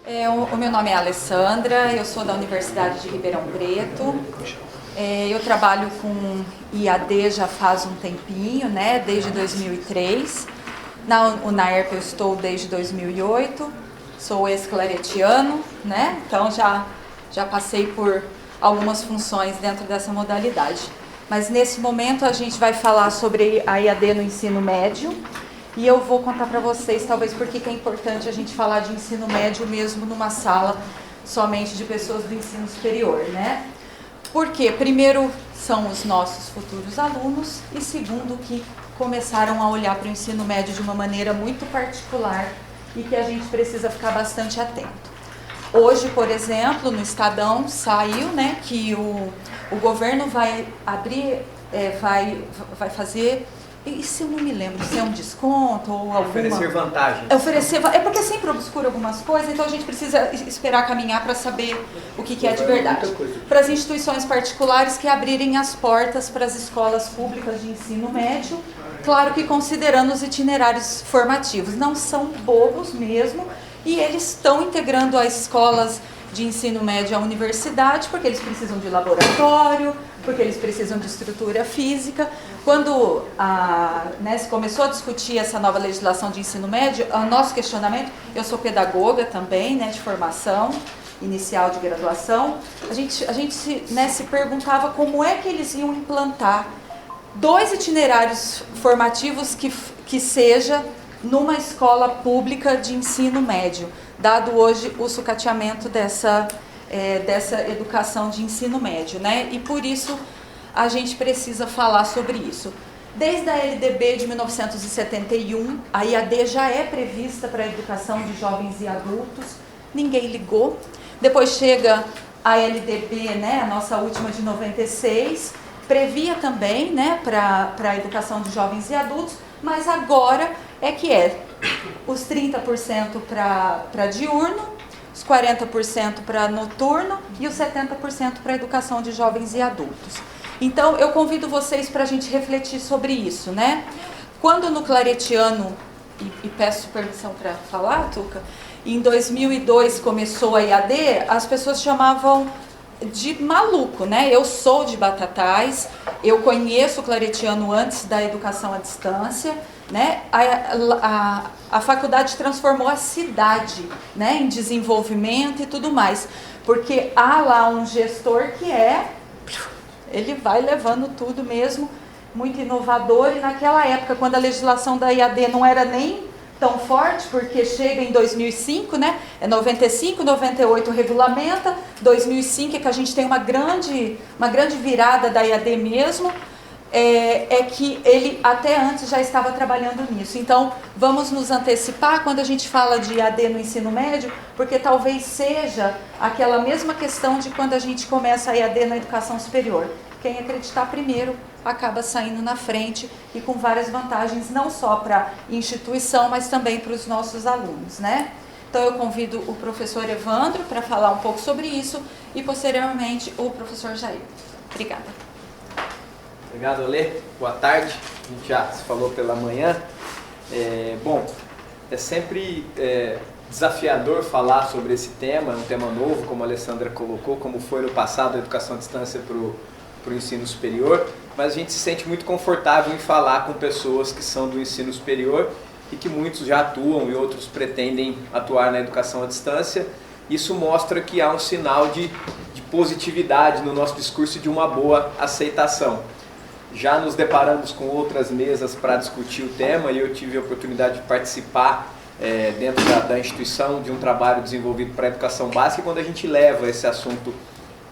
O meu nome é Alessandra, eu sou da Universidade de Ribeirão Preto. Eu trabalho com IAD já faz um tempinho, né? Desde 2003. Na UNAERP eu estou desde 2008. Sou ex-claretiano, né? Então já passei por algumas funções dentro dessa modalidade. Mas nesse momento a gente vai falar sobre a IAD no ensino médio. E eu vou contar para vocês, talvez, porque que é importante a gente falar de ensino médio mesmo numa sala somente de pessoas do ensino superior, né? Porque, primeiro, são os nossos futuros alunos e, segundo, que começaram a olhar para o ensino médio de uma maneira muito particular e que a gente precisa ficar bastante atento. Hoje, por exemplo, no Estadão saiu, né, que o governo vai abrir, vai fazer... Isso eu não me lembro, se é um desconto ou alguma... Oferecer vantagens. É porque sempre obscura algumas coisas, então a gente precisa esperar caminhar para saber o que é de verdade. Para as instituições particulares que abrirem as portas para as escolas públicas de ensino médio, claro que considerando os itinerários formativos. Não são bobos mesmo, e eles estão integrando as escolas de ensino médio à universidade, porque eles precisam de laboratório, porque eles precisam de estrutura física. Quando se começou a discutir essa nova legislação de ensino médio, o nosso questionamento, eu sou pedagoga também, né, de formação inicial de graduação, a gente se perguntava como é que eles iam implantar 2 itinerários formativos que seja numa escola pública de ensino médio, dado hoje o sucateamento dessa educação de ensino médio, né? E por isso a gente precisa falar sobre isso. Desde a LDB de 1971, a IAD já é prevista para a educação de jovens e adultos, ninguém ligou. Depois chega a LDB, né, a nossa última de 96, previa também, né, para a educação de jovens e adultos, mas agora os 30% para diurno, os 40% para noturno e os 70% para a educação de jovens e adultos. Então, eu convido vocês para a gente refletir sobre isso, né? Quando no claretiano, e peço permissão para falar, Tuca, em 2002 começou a IAD, as pessoas chamavam de maluco, né? Eu sou de Batatais, eu conheço o claretiano antes da educação à distância, né? A faculdade transformou a cidade, né, em desenvolvimento e tudo mais, porque há lá um gestor que ele vai levando tudo mesmo, muito inovador, e naquela época, quando a legislação da IAD não era nem tão forte, porque chega em 2005, né, 95, 98 regulamenta, 2005 é que a gente tem uma grande virada da IAD mesmo, que ele até antes já estava trabalhando nisso. Então, vamos nos antecipar quando a gente fala de IAD no ensino médio, porque talvez seja aquela mesma questão de quando a gente começa a IAD na educação superior. Quem acreditar primeiro acaba saindo na frente e com várias vantagens, não só para a instituição, mas também para os nossos alunos, né? Então, eu convido o professor Evandro para falar um pouco sobre isso e, posteriormente, o professor Jair. Obrigada. Obrigado, Alê. Boa tarde. A gente já se falou pela manhã. Bom, é sempre desafiador falar sobre esse tema, é um tema novo, como a Alessandra colocou, como foi no passado a educação à distância para o ensino superior, mas a gente se sente muito confortável em falar com pessoas que são do ensino superior e que muitos já atuam e outros pretendem atuar na educação à distância. Isso mostra que há um sinal de positividade no nosso discurso e de uma boa aceitação. Já nos deparamos com outras mesas para discutir o tema e eu tive a oportunidade de participar dentro da instituição de um trabalho desenvolvido para a educação básica, e quando a gente leva esse assunto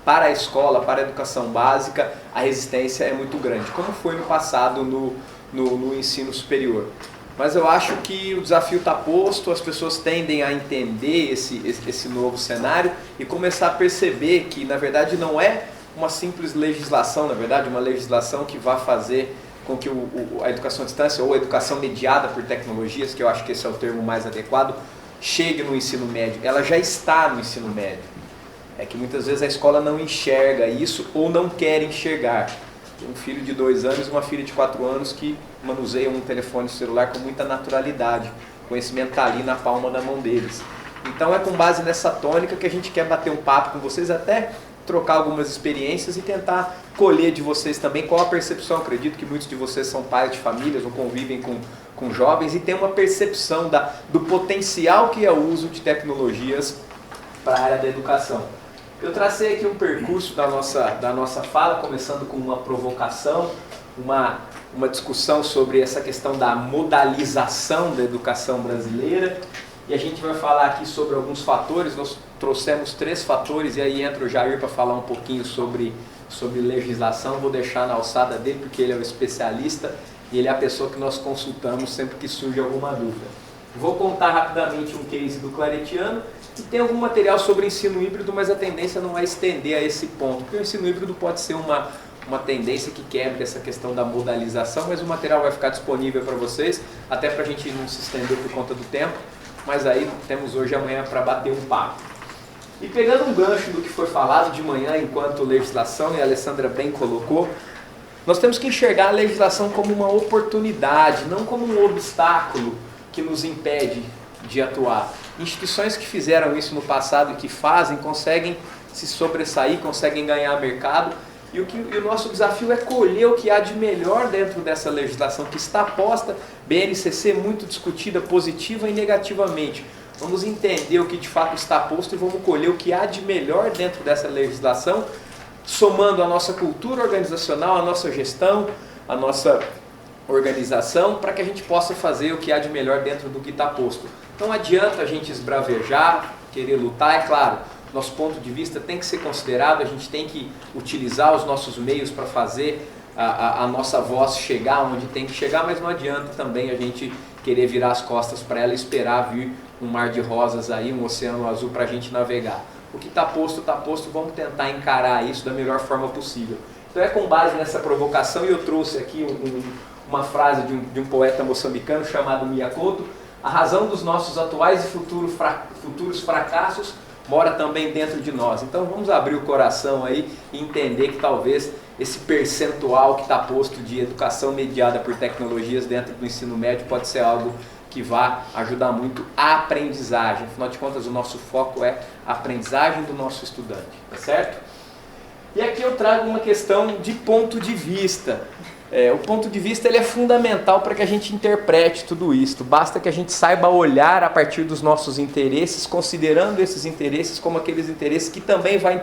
para a escola, para a educação básica, a resistência é muito grande, como foi no passado no ensino superior. Mas eu acho que o desafio está posto, as pessoas tendem a entender esse novo cenário e começar a perceber que, na verdade, não é uma simples legislação, na verdade, uma legislação que vai fazer com que a educação à distância ou a educação mediada por tecnologias, que eu acho que esse é o termo mais adequado, chegue no ensino médio. Ela já está no ensino médio. É que muitas vezes a escola não enxerga isso ou não quer enxergar. Tem um filho de 2 anos e uma filha de 4 anos que manuseiam um telefone celular com muita naturalidade. O conhecimento está ali na palma da mão deles. Então é com base nessa tônica que a gente quer bater um papo com vocês, até trocar algumas experiências e tentar colher de vocês também qual a percepção. Acredito que muitos de vocês são pais de famílias ou convivem com jovens e têm uma percepção do potencial que é o uso de tecnologias para a área da educação. Eu tracei aqui um percurso da nossa fala, começando com uma provocação, uma discussão sobre essa questão da modalização da educação brasileira. E a gente vai falar aqui sobre alguns fatores. Nós trouxemos 3 fatores e aí entra o Jair para falar um pouquinho sobre legislação. Vou deixar na alçada dele porque ele é o especialista e ele é a pessoa que nós consultamos sempre que surge alguma dúvida. Vou contar rapidamente um case do Claretiano e tem algum material sobre ensino híbrido, mas a tendência não é estender a esse ponto, porque o ensino híbrido pode ser uma tendência que quebre essa questão da modalização, mas o material vai ficar disponível para vocês, até para a gente não se estender por conta do tempo, mas aí temos hoje e amanhã para bater um papo. E pegando um gancho do que foi falado de manhã enquanto legislação, e a Alessandra bem colocou, nós temos que enxergar a legislação como uma oportunidade, não como um obstáculo que nos impede de atuar. Instituições que fizeram isso no passado e que fazem, conseguem se sobressair, conseguem ganhar mercado, e o nosso desafio é colher o que há de melhor dentro dessa legislação que está posta, BNCC muito discutida positiva e negativamente. Vamos entender o que de fato está posto e vamos colher o que há de melhor dentro dessa legislação, somando a nossa cultura organizacional, a nossa gestão, a nossa organização, para que a gente possa fazer o que há de melhor dentro do que está posto. Não adianta a gente esbravejar, querer lutar, é claro, nosso ponto de vista tem que ser considerado, a gente tem que utilizar os nossos meios para fazer a nossa voz chegar onde tem que chegar, mas não adianta também a gente querer virar as costas para ela e esperar vir um mar de rosas aí, um oceano azul para a gente navegar. O que está posto, vamos tentar encarar isso da melhor forma possível. Então é com base nessa provocação, e eu trouxe aqui uma frase de um poeta moçambicano chamado Mia Couto: a razão dos nossos atuais e futuros fracassos mora também dentro de nós. Então vamos abrir o coração aí e entender que talvez esse percentual que está posto de educação mediada por tecnologias dentro do ensino médio pode ser algo que vai ajudar muito a aprendizagem. Afinal de contas, o nosso foco é a aprendizagem do nosso estudante, tá certo? E aqui eu trago uma questão de ponto de vista. O ponto de vista ele é fundamental para que a gente interprete tudo isso. Basta que a gente saiba olhar a partir dos nossos interesses, considerando esses interesses como aqueles interesses que também vai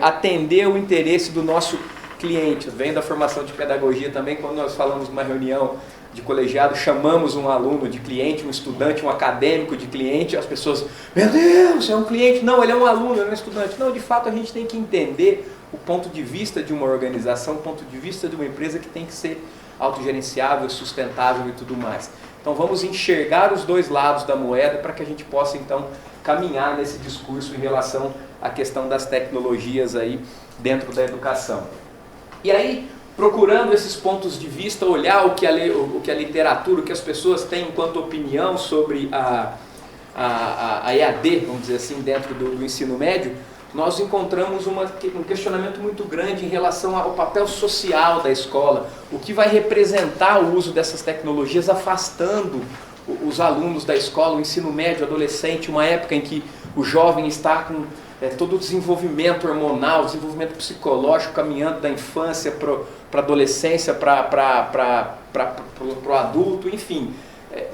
atender o interesse do nosso cliente. Vem da formação de pedagogia também, quando nós falamos numa reunião de colegiado, chamamos um aluno de cliente, um estudante, um acadêmico de cliente, as pessoas, meu Deus, é um cliente. Não, ele é um aluno, ele é um estudante. Não, de fato a gente tem que entender o ponto de vista de uma organização, o ponto de vista de uma empresa que tem que ser autogerenciável, sustentável e tudo mais. Então vamos enxergar os dois lados da moeda para que a gente possa então caminhar nesse discurso em relação à questão das tecnologias aí dentro da educação. E aí, procurando esses pontos de vista, olhar o que a literatura, o que as pessoas têm enquanto opinião sobre a EAD, vamos dizer assim, dentro do ensino médio, nós encontramos um questionamento muito grande em relação ao papel social da escola, o que vai representar o uso dessas tecnologias afastando os alunos da escola, o ensino médio, adolescente, uma época em que o jovem está com todo o desenvolvimento hormonal, o desenvolvimento psicológico caminhando da infância para a adolescência, para o adulto, enfim.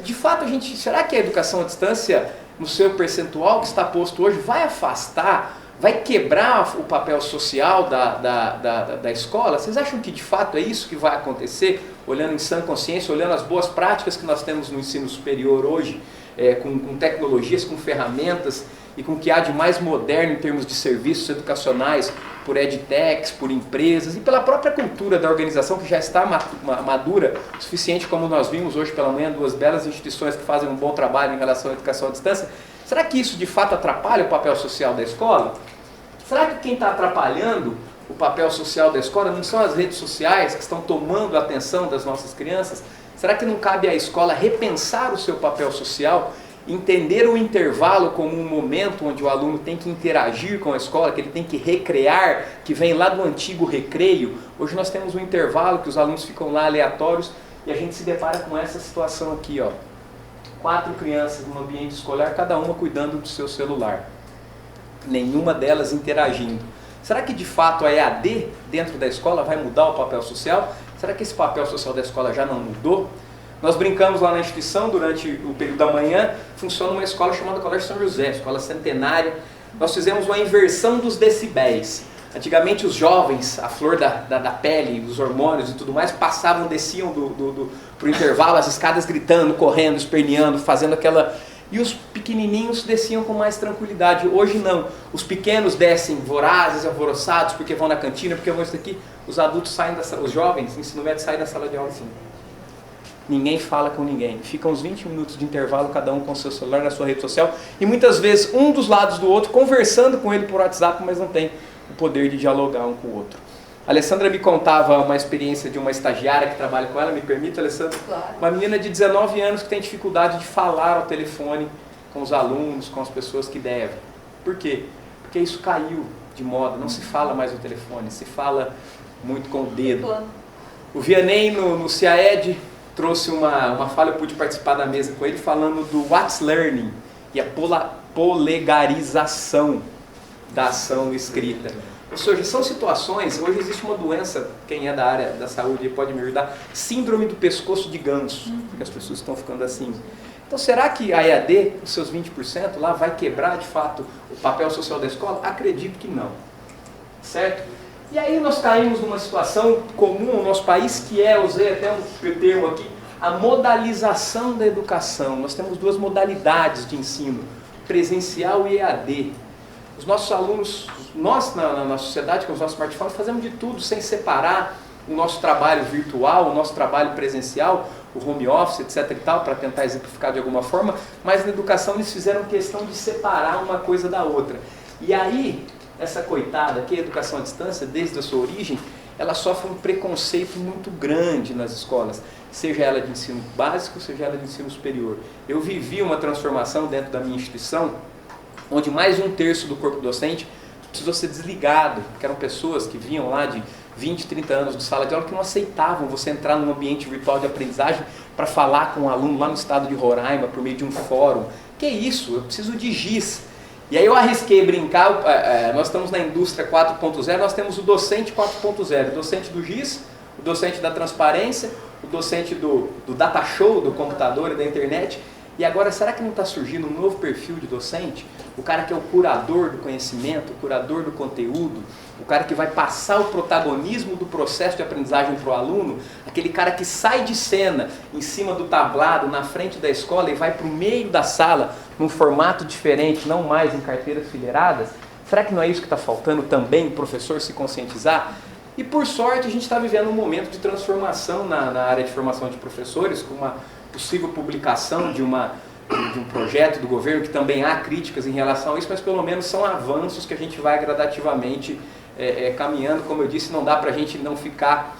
De fato, será que a educação à distância, no seu percentual que está posto hoje, vai afastar, vai quebrar o papel social da escola? Vocês acham que de fato é isso que vai acontecer, olhando em sã consciência, olhando as boas práticas que nós temos no ensino superior hoje, com tecnologias, com ferramentas e com o que há de mais moderno em termos de serviços educacionais, por edtechs, por empresas e pela própria cultura da organização que já está madura o suficiente, como nós vimos hoje pela manhã, 2 belas instituições que fazem um bom trabalho em relação à educação à distância? Será que isso de fato atrapalha o papel social da escola? Será que quem está atrapalhando o papel social da escola não são as redes sociais que estão tomando a atenção das nossas crianças? Será que não cabe à escola repensar o seu papel social, entender o intervalo como um momento onde o aluno tem que interagir com a escola, que ele tem que recrear, que vem lá do antigo recreio? Hoje nós temos um intervalo que os alunos ficam lá aleatórios e a gente se depara com essa situação aqui, ó. 4 crianças no ambiente escolar, cada uma cuidando do seu celular. Nenhuma delas interagindo. Será que de fato a EAD dentro da escola vai mudar o papel social? Será que esse papel social da escola já não mudou? Nós brincamos lá na instituição, durante o período da manhã, funciona uma escola chamada Colégio São José, escola centenária. Nós fizemos uma inversão dos decibéis. Antigamente os jovens, a flor da pele, os hormônios e tudo mais, passavam, desciam pro intervalo, as escadas gritando, correndo, esperneando, fazendo aquela... E os pequenininhos desciam com mais tranquilidade. Hoje não. Os pequenos descem vorazes, alvoroçados, porque vão na cantina, porque vão isso aqui. Os adultos saem da sala, os jovens, ensino médio, saem da sala de aula assim. Ninguém fala com ninguém. Ficam uns 20 minutos de intervalo, cada um com o seu celular na sua rede social. E muitas vezes um dos lados do outro, conversando com ele por WhatsApp, mas não tem o poder de dialogar um com o outro. A Alessandra me contava uma experiência de uma estagiária que trabalha com ela, me permite, Alessandra? Claro. Uma menina de 19 anos que tem dificuldade de falar ao telefone com os alunos, com as pessoas que devem. Por quê? Porque isso caiu de moda, não se fala mais no telefone, se fala muito com o dedo. O Vianney no CIAED trouxe uma fala, eu pude participar da mesa com ele, falando do What's Learning e a polegarização da ação escrita. Ou seja, são situações, hoje existe uma doença, quem é da área da saúde pode me ajudar, síndrome do pescoço de ganso, porque as pessoas estão ficando assim. Então será que a EAD, os seus 20% lá, vai quebrar de fato o papel social da escola? Acredito que não. Certo? E aí nós caímos numa situação comum no nosso país, que é, usei até um termo aqui, a modalização da educação. Nós temos 2 modalidades de ensino, presencial e EAD. Os nossos alunos, nós na sociedade com os nossos smartphones fazemos de tudo sem separar o nosso trabalho virtual, o nosso trabalho presencial, o home office, etc e tal, para tentar exemplificar de alguma forma, mas na educação eles fizeram questão de separar uma coisa da outra. E aí, essa coitada que é a educação à distância, desde a sua origem, ela sofre um preconceito muito grande nas escolas, seja ela de ensino básico, seja ela de ensino superior. Eu vivi uma transformação dentro da minha instituição, onde mais de 1/3 do corpo docente precisou ser desligado, que eram pessoas que vinham lá de 20, 30 anos de sala de aula que não aceitavam você entrar num ambiente virtual de aprendizagem para falar com um aluno lá no estado de Roraima por meio de um fórum. Que isso? Eu preciso de giz. E aí eu arrisquei brincar, nós estamos na indústria 4.0, nós temos o docente 4.0, o docente do giz, o docente da transparência, o docente do data show, do computador e da internet. E agora, será que não está surgindo um novo perfil de docente? O cara que é o curador do conhecimento, o curador do conteúdo, o cara que vai passar o protagonismo do processo de aprendizagem para o aluno, aquele cara que sai de cena em cima do tablado, na frente da escola e vai para o meio da sala, num formato diferente, não mais em carteiras fileiradas. Será que não é isso que está faltando também, o professor se conscientizar? E por sorte a gente está vivendo um momento de transformação na área de formação de professores, com uma possível publicação de um projeto do governo, que também há críticas em relação a isso, mas pelo menos são avanços que a gente vai gradativamente caminhando. Como eu disse, não dá para a gente não ficar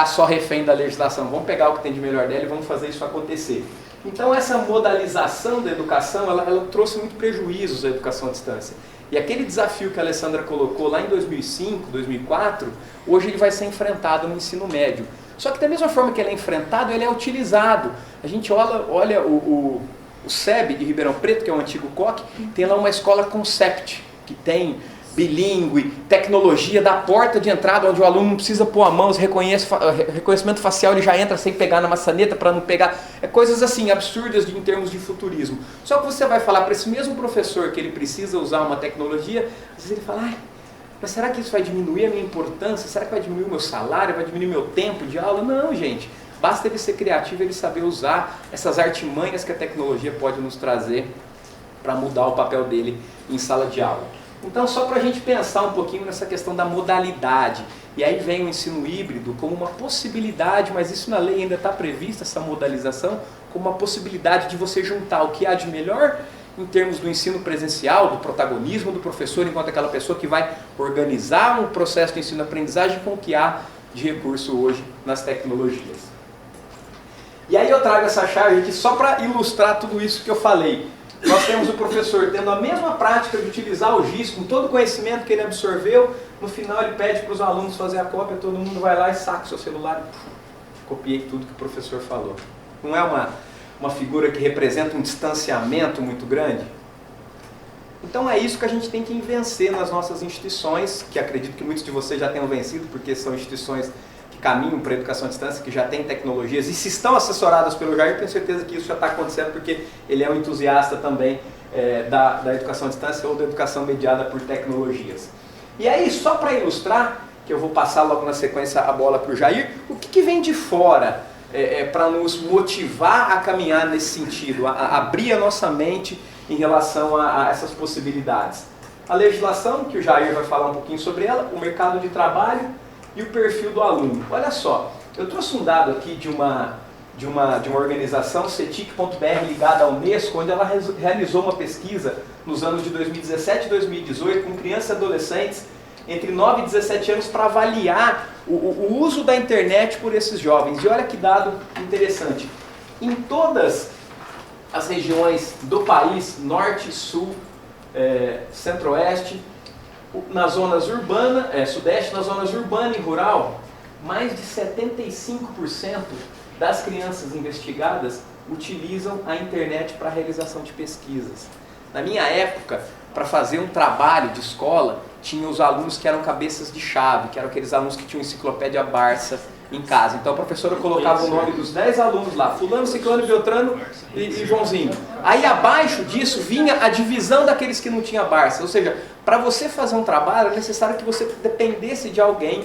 só refém da legislação. Vamos pegar o que tem de melhor dela e vamos fazer isso acontecer. Então essa modalização da educação, ela trouxe muito prejuízos à educação à distância. E aquele desafio que a Alessandra colocou lá em 2005, 2004, hoje ele vai ser enfrentado no ensino médio. Só que da mesma forma que ele é enfrentado, ele é utilizado. A gente olha o SEB de Ribeirão Preto, que é o antigo COC, tem lá uma escola Concept, que tem bilíngue, tecnologia da porta de entrada, onde o aluno não precisa pôr a mão, reconhecimento facial, ele já entra sem pegar na maçaneta para não pegar. Coisas assim, absurdas em termos de futurismo. Só que você vai falar para esse mesmo professor que ele precisa usar uma tecnologia, às vezes ele fala, mas será que isso vai diminuir a minha importância? Será que vai diminuir o meu salário? Vai diminuir o meu tempo de aula? Não, gente. Basta ele ser criativo, ele saber usar essas artimanhas que a tecnologia pode nos trazer para mudar o papel dele em sala de aula. Então, só para a gente pensar um pouquinho nessa questão da modalidade. E aí vem o ensino híbrido como uma possibilidade, mas isso na lei ainda está prevista, essa modalização, como uma possibilidade de você juntar o que há de melhor em termos do ensino presencial, do protagonismo do professor, enquanto aquela pessoa que vai organizar um processo de ensino-aprendizagem com o que há de recurso hoje nas tecnologias. E aí eu trago essa chave aqui só para ilustrar tudo isso que eu falei. Nós temos o professor tendo a mesma prática de utilizar o GIS, com todo o conhecimento que ele absorveu, no final ele pede para os alunos fazer a cópia, todo mundo vai lá e saca o seu celular e copiei tudo que o professor falou. Não é uma figura que representa um distanciamento muito grande? Então é isso que a gente tem que vencer nas nossas instituições, que acredito que muitos de vocês já tenham vencido, porque são instituições que caminham para a educação à distância, que já têm tecnologias, e se estão assessoradas pelo Jair, tenho certeza que isso já está acontecendo, porque ele é um entusiasta também da educação à distância ou da educação mediada por tecnologias. E aí, só para ilustrar, que eu vou passar logo na sequência a bola para o Jair, o que vem de fora para nos motivar a caminhar nesse sentido, a abrir a nossa mente em relação a essas possibilidades? A legislação, que o Jair vai falar um pouquinho sobre ela, o mercado de trabalho e o perfil do aluno. Olha só, eu trouxe um dado aqui de uma organização, CETIC.br, ligada à Unesco, onde ela realizou uma pesquisa nos anos de 2017 e 2018 com crianças e adolescentes entre 9 e 17 anos para avaliar o uso da internet por esses jovens. E olha que dado interessante. Em todas as regiões do país, norte, sul, centro-oeste, nas zonas urbanas, sudeste, nas zonas urbana e rural, mais de 75% das crianças investigadas utilizam a internet para a realização de pesquisas. Na minha época, para fazer um trabalho de escola, tinha os alunos que eram cabeças de chave, que eram aqueles alunos que tinham enciclopédia Barça em casa. Então a professora colocava o nome dos 10 alunos lá, fulano, ciclano, beltrano e Joãozinho. Aí abaixo disso vinha a divisão daqueles que não tinham Barça. Ou seja, para você fazer um trabalho é necessário que você dependesse de alguém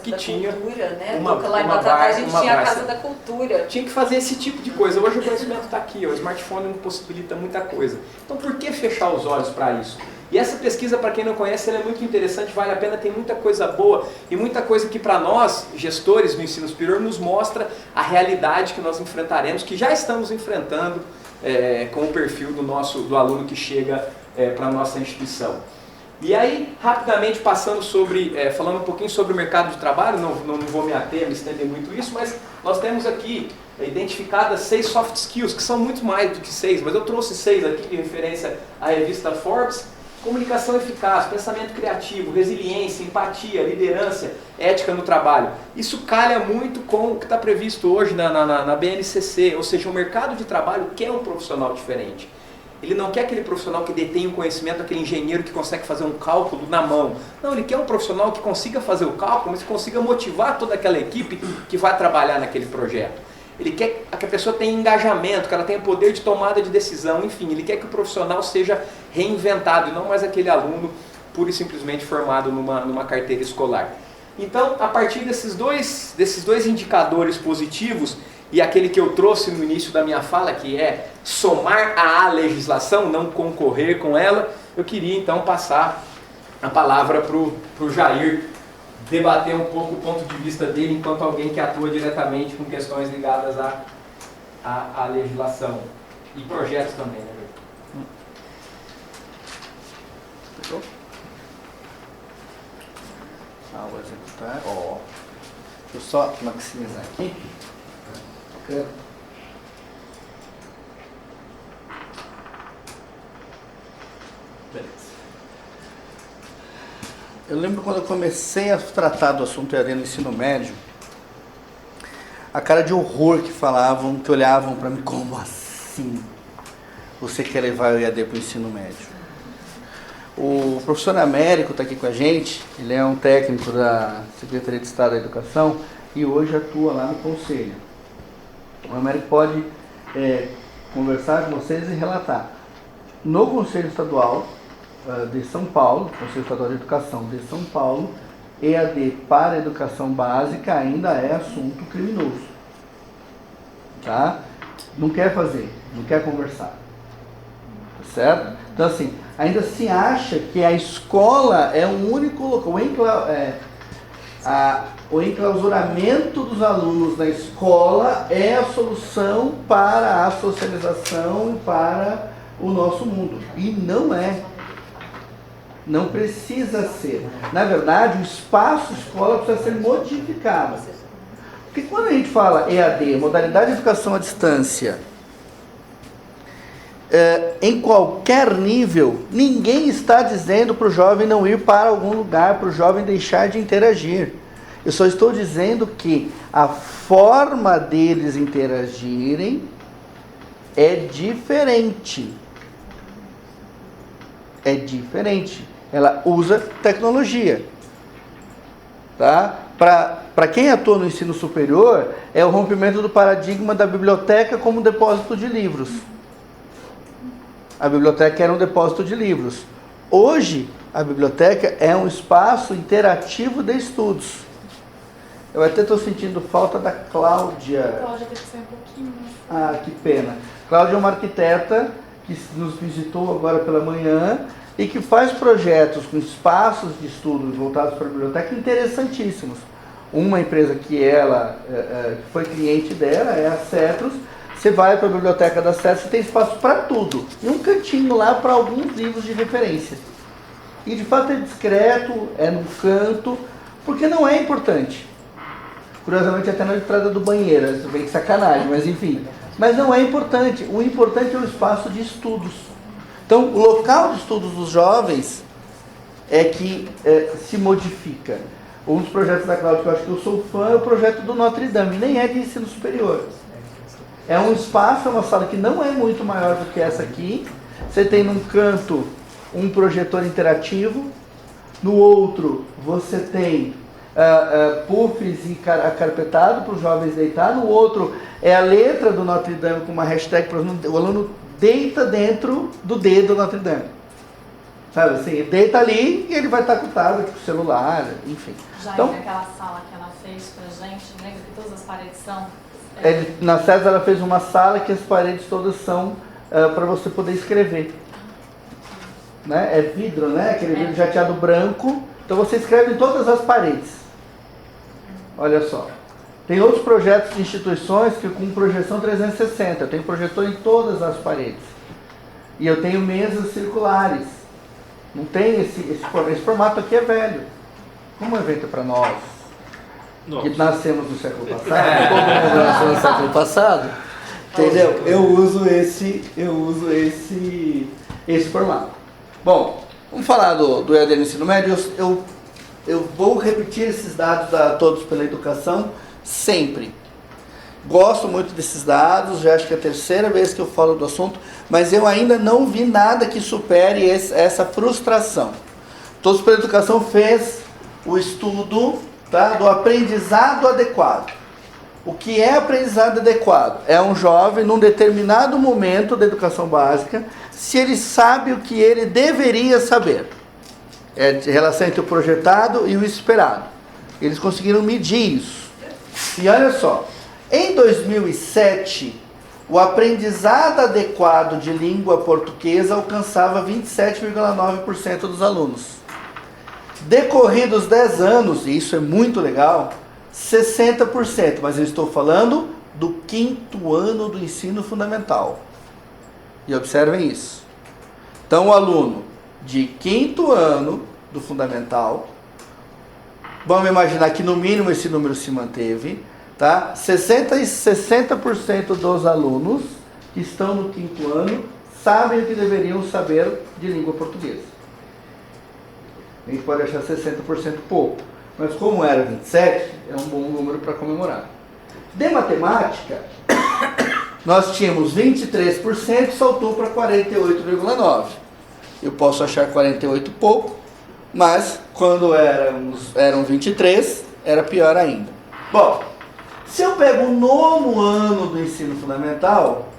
que tinha cultura, né? lá em Matatá a gente tinha a Casa da Cultura. Tinha que fazer esse tipo de coisa. Hoje o conhecimento está aqui, o smartphone possibilita muita coisa. Então por que fechar os olhos para isso? E essa pesquisa, para quem não conhece, ela é muito interessante, vale a pena, tem muita coisa boa e muita coisa que para nós, gestores do ensino superior, nos mostra a realidade que nós enfrentaremos, que já estamos enfrentando com o perfil do aluno que chega para a nossa instituição. E aí, rapidamente passando falando um pouquinho sobre o mercado de trabalho, não vou me estender muito isso, mas nós temos aqui identificadas 6 soft skills, que são muito mais do que 6, mas eu trouxe 6 aqui de referência à revista Forbes. Comunicação eficaz, pensamento criativo, resiliência, empatia, liderança, ética no trabalho. Isso calha muito com o que está previsto hoje na BNCC, ou seja, o mercado de trabalho quer um profissional diferente. Ele não quer aquele profissional que detém o conhecimento, aquele engenheiro que consegue fazer um cálculo na mão. Não, ele quer um profissional que consiga fazer o cálculo, mas que consiga motivar toda aquela equipe que vai trabalhar naquele projeto. Ele quer que a pessoa tenha engajamento, que ela tenha poder de tomada de decisão, enfim, ele quer que o profissional seja reinventado e não mais aquele aluno pura e simplesmente formado numa carteira escolar. Então, a partir desses dois indicadores positivos, e aquele que eu trouxe no início da minha fala, que é somar à legislação, não concorrer com ela, eu queria então passar a palavra para o Jair debater um pouco o ponto de vista dele enquanto alguém que atua diretamente com questões ligadas à legislação e projetos também, né? Fechou? Vou executar. Deixa eu só maximizar aqui. Beleza. Eu lembro quando eu comecei a tratar do assunto EAD no ensino médio, a cara de horror que falavam, que olhavam para mim, como assim você quer levar o EAD para o ensino médio? O professor Américo está aqui com a gente, ele é um técnico da Secretaria de Estado da Educação e hoje atua lá no Conselho. O Américo pode conversar com vocês e relatar. No Conselho Estadual de São Paulo, Conselho Estadual de Educação de São Paulo, EAD para a educação básica ainda é assunto criminoso. Tá? Não quer fazer, não quer conversar. Tá certo? Então assim, ainda se acha que a escola é o único local, o enclausuramento dos alunos na escola é a solução para a socialização e para o nosso mundo. E não é. Não precisa ser. Na verdade, o espaço escola precisa ser modificado. Porque quando a gente fala EAD, modalidade de educação à distância, em qualquer nível, ninguém está dizendo para o jovem não ir para algum lugar, para o jovem deixar de interagir. Eu só estou dizendo que a forma deles interagirem é diferente. É diferente. Ela usa tecnologia. Tá? Para quem atua no ensino superior, é o rompimento do paradigma da biblioteca como depósito de livros. A biblioteca era um depósito de livros. Hoje, a biblioteca é um espaço interativo de estudos. Eu até estou sentindo falta da Cláudia. A Cláudia teve que sair um pouquinho. Ah, que pena. Cláudia é uma arquiteta que nos visitou agora pela manhã e que faz projetos com espaços de estudos voltados para a biblioteca interessantíssimos. Uma empresa que ela que foi cliente dela é a Cetros. Você vai para a biblioteca da Cetros, você tem espaço para tudo. E um cantinho lá para alguns livros de referência. E de fato é discreto, é num canto, porque não é importante. Curiosamente até na entrada do banheiro, isso vem de sacanagem, mas enfim. Mas não é importante. O importante é o espaço de estudos. Então, o local de estudos dos jovens é que se modifica. Um dos projetos da Cláudia que eu acho que eu sou fã é o projeto do Notre Dame, nem é de ensino superior. É um espaço, é uma sala que não é muito maior do que essa aqui. Você tem num canto um projetor interativo, no outro você tem puffs e acarpetado para os jovens deitar, no outro é a letra do Notre Dame com uma hashtag para o aluno deita dentro do dedo do Notre Dame. Sabe assim, ele deita ali e ele vai estar com o tablet, com o celular, enfim. Já então, naquela sala que ela fez pra gente, lembra que todas as paredes são... Na César ela fez uma sala que as paredes todas são para você poder escrever. Né? É vidro, né? Aquele vidro jateado branco. Então você escreve em todas as paredes. Olha só. Tem outros projetos de instituições que com projeção 360. Eu tenho projetor em todas as paredes. E eu tenho mesas circulares. Não tem esse formato aqui é velho. Como um evento para nós, que nascemos no século passado, todo mundo nasceu no século passado, entendeu? Eu uso esse formato. Bom, vamos falar do EAD no ensino médio. Eu vou repetir esses dados da Todos pela Educação sempre. Gosto muito desses dados, já acho que é a terceira vez que eu falo do assunto, mas eu ainda não vi nada que supere essa frustração. Todos pela Educação fez o estudo, tá, do aprendizado adequado. O que é aprendizado adequado? É um jovem, num determinado momento da educação básica, se ele sabe o que ele deveria saber. É a relação entre o projetado e o esperado. Eles conseguiram medir isso. E olha só, em 2007, o aprendizado adequado de língua portuguesa alcançava 27,9% dos alunos. Decorridos 10 anos, e isso é muito legal, 60%, mas eu estou falando do 5º ano do ensino fundamental. E observem isso. Então, o aluno de 5º ano do fundamental, vamos imaginar que no mínimo esse número se manteve, tá? 60% dos alunos que estão no 5º ano sabem o que deveriam saber de língua portuguesa. A gente pode achar 60% pouco, mas como era 27, é um bom número para comemorar. De matemática, nós tínhamos 23%, saltou para 48,9%. Eu posso achar 48 pouco, mas quando eram 23, era pior ainda. Bom, se eu pego o 9º ano do ensino fundamental,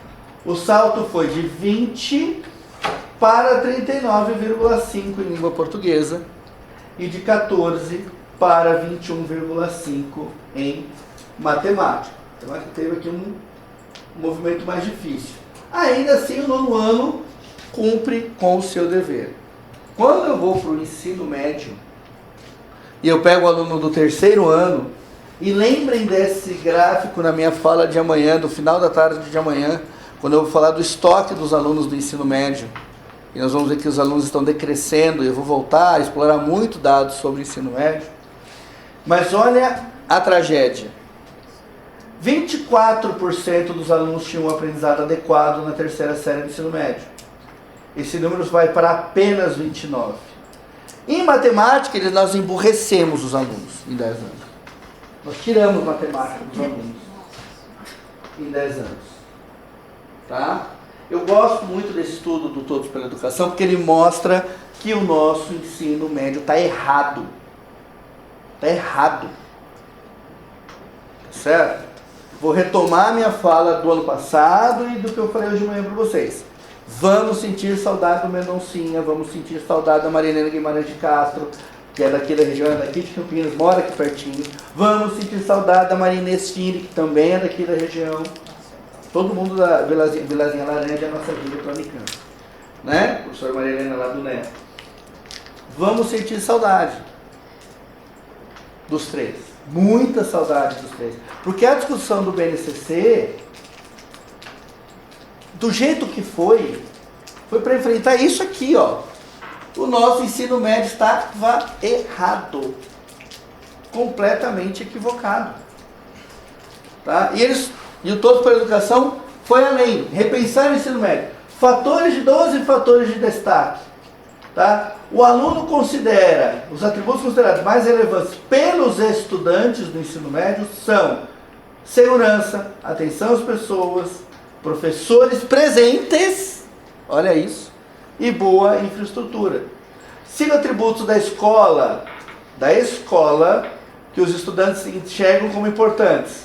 o salto foi de 20 para 39,5 em língua portuguesa e de 14 para 21,5 em matemática. Então aqui teve aqui um movimento mais difícil. Ainda assim, o 9º ano cumpre com o seu dever. Quando eu vou para o ensino médio e eu pego o aluno do 3º ano, e lembrem desse gráfico na minha fala de amanhã, do final da tarde de amanhã, quando eu vou falar do estoque dos alunos do ensino médio. E nós vamos ver que os alunos estão decrescendo, e eu vou voltar a explorar muito dados sobre o ensino médio. Mas olha a tragédia. 24% dos alunos tinham um aprendizado adequado na 3ª série do ensino médio. Esse número vai para apenas 29%. Em matemática, nós emburrecemos os alunos em 10 anos. Nós tiramos matemática dos alunos em 10 anos. Tá? Eu gosto muito desse estudo do Todos pela Educação, porque ele mostra que o nosso ensino médio está errado. Está errado. Certo? Vou retomar minha fala do ano passado e do que eu falei hoje de manhã para vocês. Vamos sentir saudade do Mendoncinha, vamos sentir saudade da Marilena Guimarães de Castro, que é daqui da região, é daqui de Campinas, mora aqui pertinho. Vamos sentir saudade da Marina Estine, que também é daqui da região. Todo mundo da Vilazinha Laranja é a nossa vida para Unicamp. Né? Professora Maria Helena lá do Neto. Vamos sentir saudade dos três. Muita saudade dos três. Porque a discussão do BNCC, do jeito que foi para enfrentar isso aqui, ó. O nosso ensino médio estava errado. Completamente equivocado. Tá? E o Todos pela Educação foi além. Repensar o ensino médio. Fatores de 12 fatores de destaque. Tá? O aluno considera, os atributos considerados mais relevantes pelos estudantes do ensino médio são segurança, atenção às pessoas, professores presentes, olha isso, e boa infraestrutura. 5 atributos da escola que os estudantes enxergam como importantes,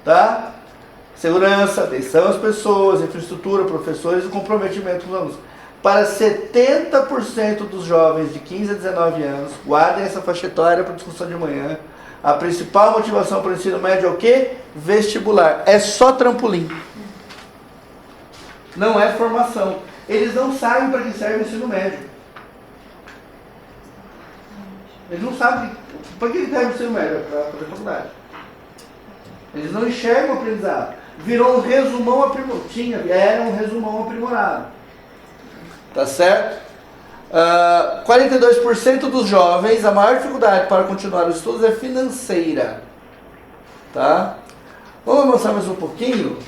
tá? Segurança, atenção às pessoas, infraestrutura, professores e comprometimento com os alunos. Para 70% dos jovens de 15 a 19 anos, guardem essa faixa etária para discussão de amanhã, a principal motivação para o ensino médio é o quê? Vestibular. É só trampolim. Não é formação. Eles não sabem para que serve o ensino médio. Eles não sabem para que serve o ensino médio, para fazer faculdade. Eles não enxergam o aprendizado. Virou um resumão aprimorado. Era um resumão aprimorado. Tá certo? 42% dos jovens, a maior dificuldade para continuar os estudos é financeira. Tá? Vamos avançar mais um pouquinho?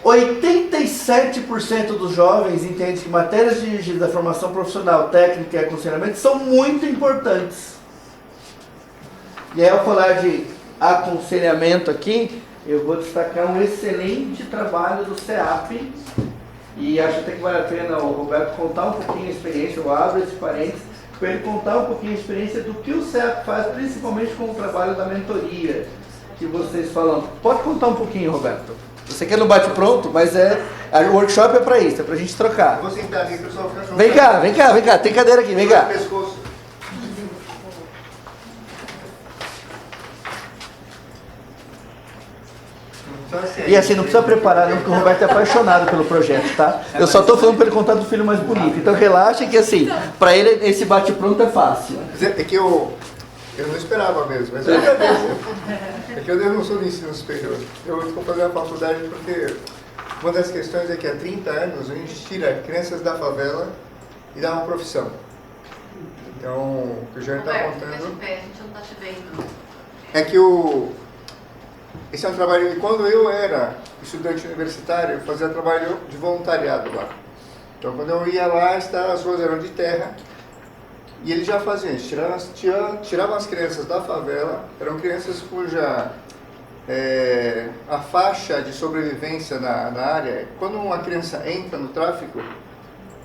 87% dos jovens entendem que matérias dirigidas à formação profissional, técnica e aconselhamento são muito importantes. E aí, ao falar de aconselhamento aqui, eu vou destacar um excelente trabalho do CEAP. E acho até que vale a pena o Roberto contar um pouquinho a experiência, eu abro esse parênteses, para ele contar um pouquinho a experiência do que o CEAP faz, principalmente com o trabalho da mentoria que vocês falam. Pode contar um pouquinho, Roberto? Você quer no bate-pronto, mas o workshop é para isso, é para a gente trocar. Vou sentar aqui, pessoal. Vem cá, tem cadeira aqui, vem cá. Pescoço. E assim, não precisa preparar não, porque o Roberto é apaixonado pelo projeto, tá? Eu só tô falando para ele contar do filho mais bonito. Então relaxa que assim, para ele esse bate-pronto é fácil. É que eu não esperava mesmo, mas eu agradeço. É que eu não sou do ensino superior. Eu vou fazer a faculdade porque uma das questões é que há 30 anos a gente tira crianças da favela e dá uma profissão. Então, o que o Jair está contando... Fica de pé, a gente não está te vendo. É que esse é um trabalho que quando eu era estudante universitário, eu fazia trabalho de voluntariado lá. Então quando eu ia lá, as ruas eram de terra, e eles já faziam isso, tiravam as crianças da favela, eram crianças cuja a faixa de sobrevivência na área, quando uma criança entra no tráfico,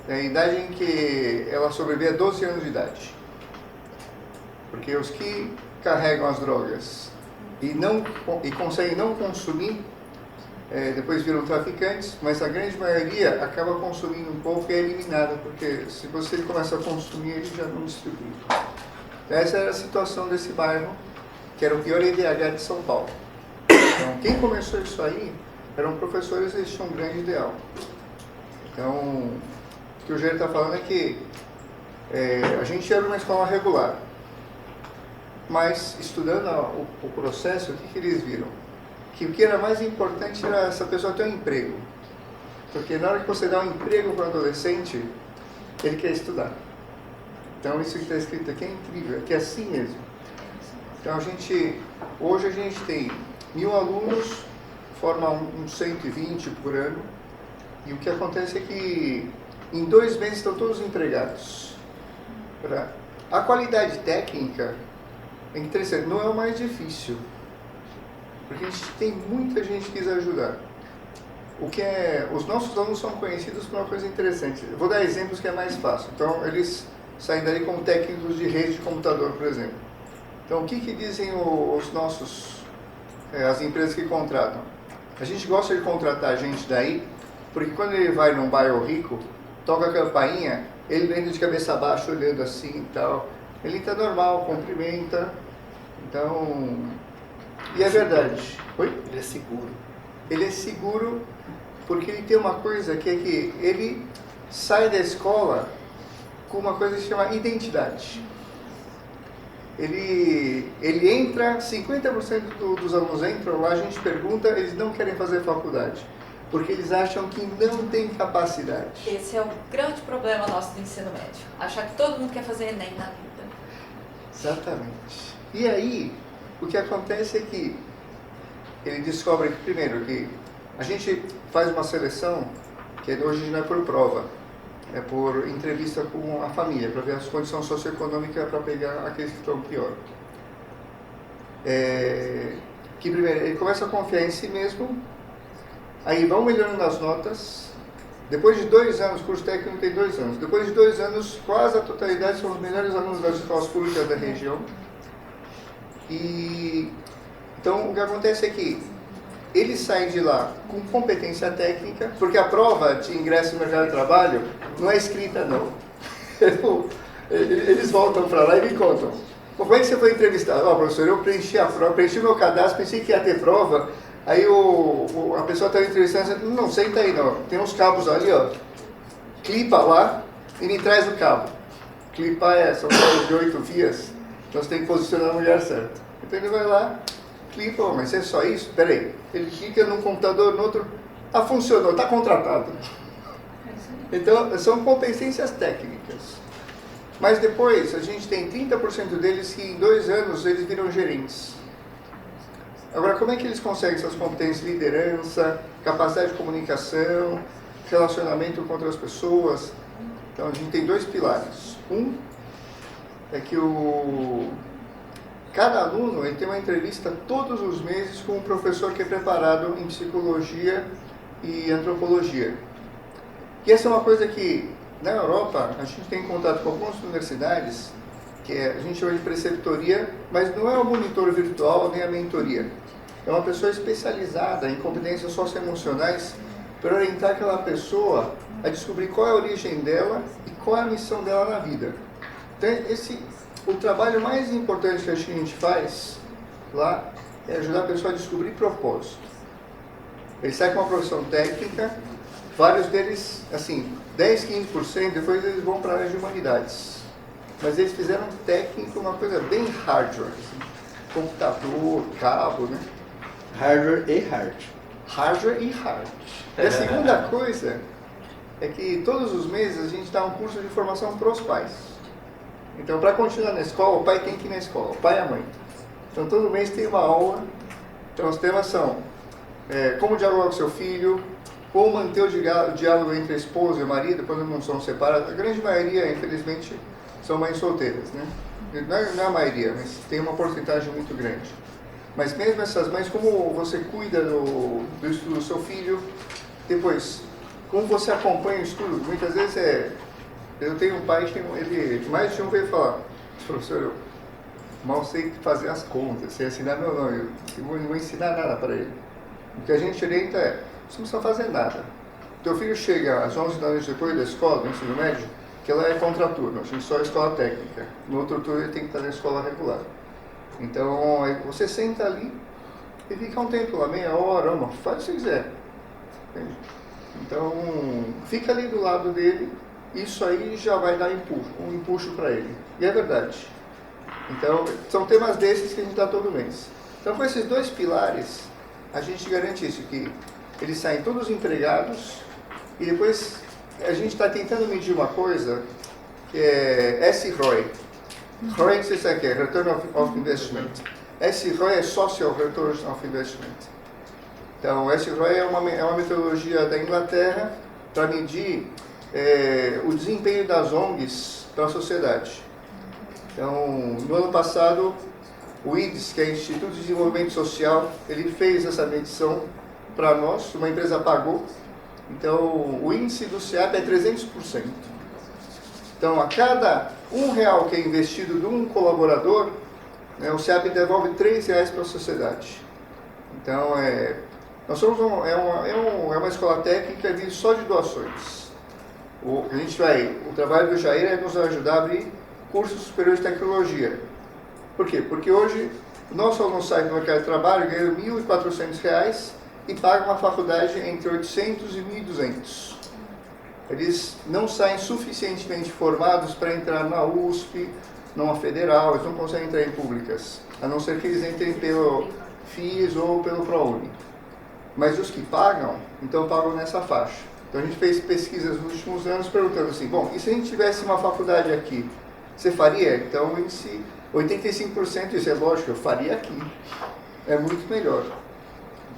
a idade em que ela sobrevive é 12 anos de idade. Porque os que carregam as drogas e conseguem não consumir, depois viram traficantes, mas a grande maioria acaba consumindo um pouco e é eliminada, porque se você começa a consumir, ele já não distribui. Essa era a situação desse bairro, que era o pior IDH de São Paulo. Então, quem começou isso aí eram professores que tinham um grande ideal. Então, o que o Jair está falando é que a gente era uma escola regular. Mas, estudando o processo, o que eles viram? Que o que era mais importante era essa pessoa ter um emprego. Porque na hora que você dá um emprego para um adolescente, ele quer estudar. Então, isso que está escrito aqui é incrível, que é assim mesmo. Então, hoje a gente tem 1000 alunos, forma uns 120 por ano, e o que acontece é que em 2 meses estão todos empregados. A qualidade técnica é interessante, não é o mais difícil, porque a gente tem muita gente que quis ajudar. os nossos alunos são conhecidos por uma coisa interessante. Eu vou dar exemplos que é mais fácil. Então, eles saem dali como técnicos de rede de computador, por exemplo. Então, o que dizem os nossos, as empresas que contratam? A gente gosta de contratar gente daí, porque quando ele vai num bairro rico, toca a campainha, ele vem de cabeça baixa, olhando assim e tal. Ele está normal, cumprimenta. Então, e é verdade. Oi? Ele é seguro. Ele é seguro porque ele tem uma coisa que é que ele sai da escola com uma coisa que se chama identidade. Ele entra, 50% dos alunos entram lá, a gente pergunta, eles não querem fazer faculdade, porque eles acham que não tem capacidade. Esse é o grande problema nosso do ensino médio. Achar que todo mundo quer fazer Enem na vida. Exatamente. E aí, o que acontece é que ele descobre, primeiro, que a gente faz uma seleção, que hoje não é por prova, é por entrevista com a família, para ver as condições socioeconômicas para pegar aqueles que estão pior. Que primeiro, ele começa a confiar em si mesmo, aí vão melhorando as notas. Depois de 2 anos, curso técnico tem 2 anos, depois de 2 anos, quase a totalidade são os melhores alunos das escolas públicas da região. E então o que acontece é que eles saem de lá com competência técnica, porque a prova de ingresso no mercado de trabalho não é escrita, não. Eles voltam para lá e me contam. Como é que você foi entrevistado? Professor, eu preenchi a prova, preenchi meu cadastro, pensei que ia ter prova. Aí a pessoa está me entrevistando e diz, não, senta aí não, tem uns cabos ali, ó. Clipa lá e me traz o cabo. Clipar são cabos de 8 vias, então você tem que posicionar no lugar certo. Então ele vai lá, clipa, mas é só isso? Peraí, ele clica num computador, no outro, funcionou, está contratado. Então são competências técnicas. Mas depois a gente tem 30% deles que em 2 anos eles viram gerentes. Agora, como é que eles conseguem essas competências? Liderança, capacidade de comunicação, relacionamento com outras pessoas. Então, a gente tem 2 pilares. Um é que cada aluno ele tem uma entrevista todos os meses com um professor que é preparado em psicologia e antropologia. E essa é uma coisa que, na Europa, a gente tem contato com algumas universidades, que a gente chama de preceptoria, mas não é o monitor virtual nem a mentoria. É uma pessoa especializada em competências socioemocionais para orientar aquela pessoa a descobrir qual é a origem dela e qual é a missão dela na vida. Então, o trabalho mais importante que a gente faz lá é ajudar a pessoa a descobrir propósito. Ele sai com uma profissão técnica, vários deles, assim, 10, 15%, depois eles vão para a área de humanidades. Mas eles fizeram técnico, uma coisa bem hardware, assim, computador, cabo, né? Hardware e hard. Hardware e hard. E a segunda coisa é que todos os meses a gente dá um curso de formação para os pais. Então, para continuar na escola, o pai tem que ir na escola, o pai e a mãe. Então, todo mês tem uma aula. Então, os temas são como dialogar com seu filho, como manter o diálogo entre a esposa e o marido quando não são separados. A grande maioria, infelizmente, são mães solteiras, né? Não é a maioria, mas tem uma porcentagem muito grande. Mas mesmo essas mães, como você cuida do estudo do seu filho, depois, como você acompanha o estudo. Muitas vezes eu tenho um pai que ele mais de um veio falar, professor, eu mal sei fazer as contas, sei assinar meu nome, eu não vou ensinar nada para ele. O que a gente orienta você não precisa fazer nada. Teu filho chega às 11 da noite depois da escola, do ensino médio, que ela é contraturno, a gente só é escola técnica. No outro turno ele tem que estar na escola regular. Então, você senta ali e fica um tempo lá, meia hora, faz o que você quiser. Entende? Então, fica ali do lado dele, isso aí já vai dar um empuxo para ele. E é verdade. Então, são temas desses que a gente dá todo mês. Então, com esses 2 pilares, a gente garante isso, que eles saem todos empregados e depois a gente está tentando medir uma coisa que é SROI. ROI, você sabe o que é? Return of Investment. SROI é Social Return of Investment. Então, SROI é uma metodologia da Inglaterra para medir o desempenho das ONGs para a sociedade. Então, no ano passado, o IDES, que é o Instituto de Desenvolvimento Social, ele fez essa medição para nós, uma empresa pagou. Então, o índice do SEAP é 300%. Então, a cada R$1 que é investido de um colaborador, né, o SEAP devolve R$3 para a sociedade. Então, nós somos uma escola técnica que vive só de doações. O trabalho do Jair é nos ajudar a abrir cursos superiores de tecnologia. Por quê? Porque hoje, o nosso aluno sai do mercado de trabalho ganhando R$1.400 e paga uma faculdade entre 800 e 1.200. Eles não saem suficientemente formados para entrar na USP, numa federal, eles não conseguem entrar em públicas, a não ser que eles entrem pelo FIES ou pelo ProUni. Mas os que pagam, então pagam nessa faixa. Então a gente fez pesquisas nos últimos anos perguntando assim, bom, e se a gente tivesse uma faculdade aqui, você faria? Então o índice 85%, isso é lógico, eu faria aqui. É muito melhor.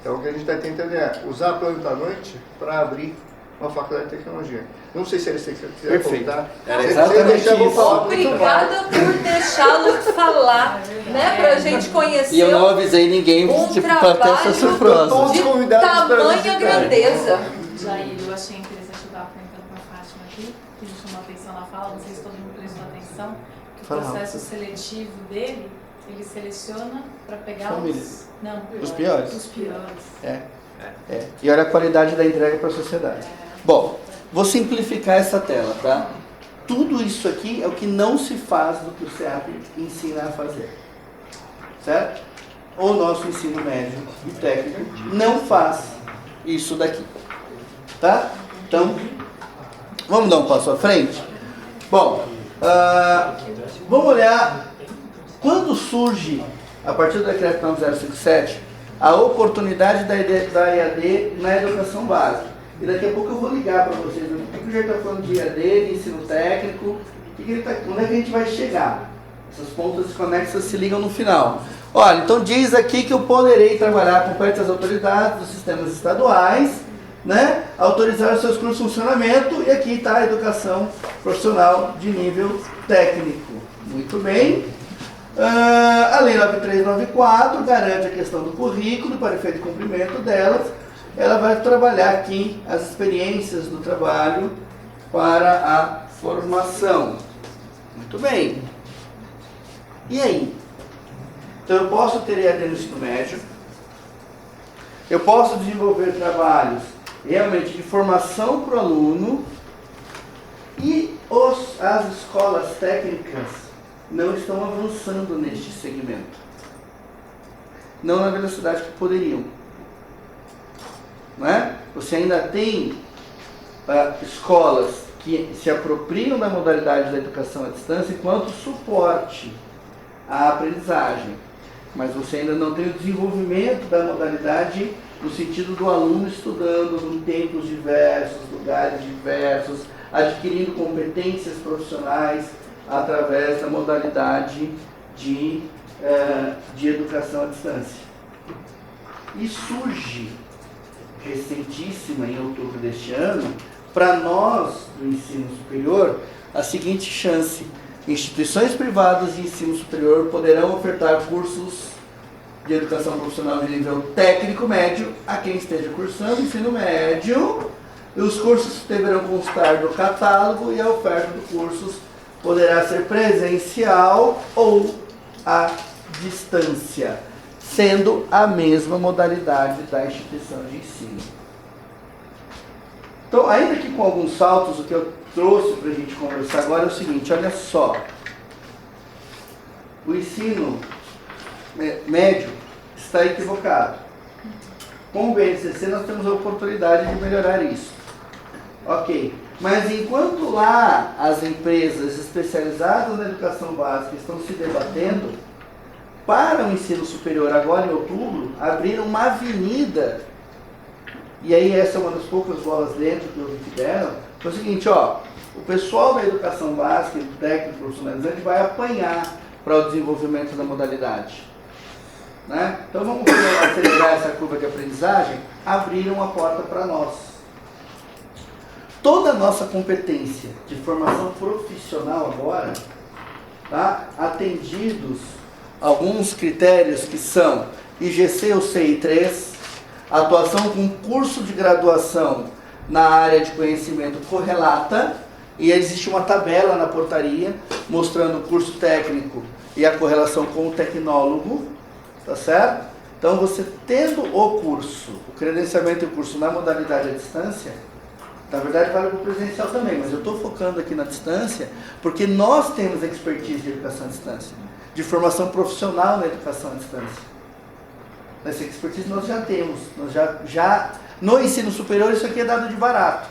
Então o que a gente está tentando é usar a planta à noite para abrir uma faculdade de tecnologia. Não sei se eles quiserem contar. Era exatamente isso. Obrigada por deixá-lo falar, né? Pra gente conhecer. E eu não avisei ninguém para ter essa surpresa. Todos de convidados para tamanha visitar. grandeza. Jair, eu achei interessante, eu estava perguntando para a Fátima aqui, que me chamou a atenção na fala, não sei se todo mundo prestou atenção, que o processo seletivo dele, ele seleciona para pegar famílias. os piores. Os piores. E olha a qualidade da entrega para a sociedade. Bom, vou simplificar essa tela, tá? Tudo isso aqui é o que não se faz do que o SEAP ensina a fazer. Certo? O nosso ensino médio e técnico não faz isso daqui. Tá? Então, vamos dar um passo à frente? Bom, vamos olhar quando surge, a partir do decreto 9057, a oportunidade da EAD na educação básica. E daqui a pouco eu vou ligar para vocês. O que o Jair está falando de EAD, de ensino técnico, onde é que a gente vai chegar? Essas pontas conexas se ligam no final. Olha, então diz aqui que eu poderei trabalhar com perto das autoridades dos sistemas estaduais, né? Autorizar os seus cursos de funcionamento, e aqui está a educação profissional de nível técnico. Muito bem. A Lei 9394 garante a questão do currículo para efeito de cumprimento delas. Ela vai trabalhar aqui as experiências do trabalho para a formação. Muito bem. E aí? Então eu posso ter EAD no ensino médio, eu posso desenvolver trabalhos realmente de formação para o aluno, e as escolas técnicas não estão avançando neste segmento. Não na velocidade que poderiam. Não é? Você ainda tem escolas que se apropriam da modalidade da educação à distância enquanto suporte à aprendizagem. Mas você ainda não tem o desenvolvimento da modalidade no sentido do aluno estudando em tempos diversos, lugares diversos, adquirindo competências profissionais através da modalidade de educação à distância. E surge, recentíssima, em outubro deste ano, para nós do ensino superior, a seguinte chance: instituições privadas de ensino superior poderão ofertar cursos de educação profissional de nível técnico médio a quem esteja cursando ensino médio. E os cursos deverão constar do catálogo, e a oferta de cursos poderá ser presencial ou à distância, sendo a mesma modalidade da instituição de ensino. Então, ainda que com alguns saltos, o que eu trouxe para a gente conversar agora é o seguinte: olha só, o ensino médio está equivocado. Com o BNCC nós temos a oportunidade de melhorar isso. Ok, mas enquanto lá as empresas especializadas na educação básica estão se debatendo, para o ensino superior, agora em outubro, abriram uma avenida, e aí essa é uma das poucas bolas dentro que eu vi que deram, foi o seguinte: o pessoal da educação básica e do técnico profissionalizante vai apanhar para o desenvolvimento da modalidade. Né? Então vamos acelerar essa curva de aprendizagem. Abriram a porta para nós. Toda a nossa competência de formação profissional agora, tá? Atendidos alguns critérios que são IGC ou CI3, atuação com curso de graduação na área de conhecimento correlata, e existe uma tabela na portaria mostrando o curso técnico e a correlação com o tecnólogo, tá certo? Então você tendo o curso, o credenciamento e o curso na modalidade à distância, na verdade vale para o presencial também, mas eu estou focando aqui na distância porque nós temos expertise de educação à distância, de formação profissional na educação à distância. Essa expertise nós já temos, no ensino superior isso aqui é dado de barato.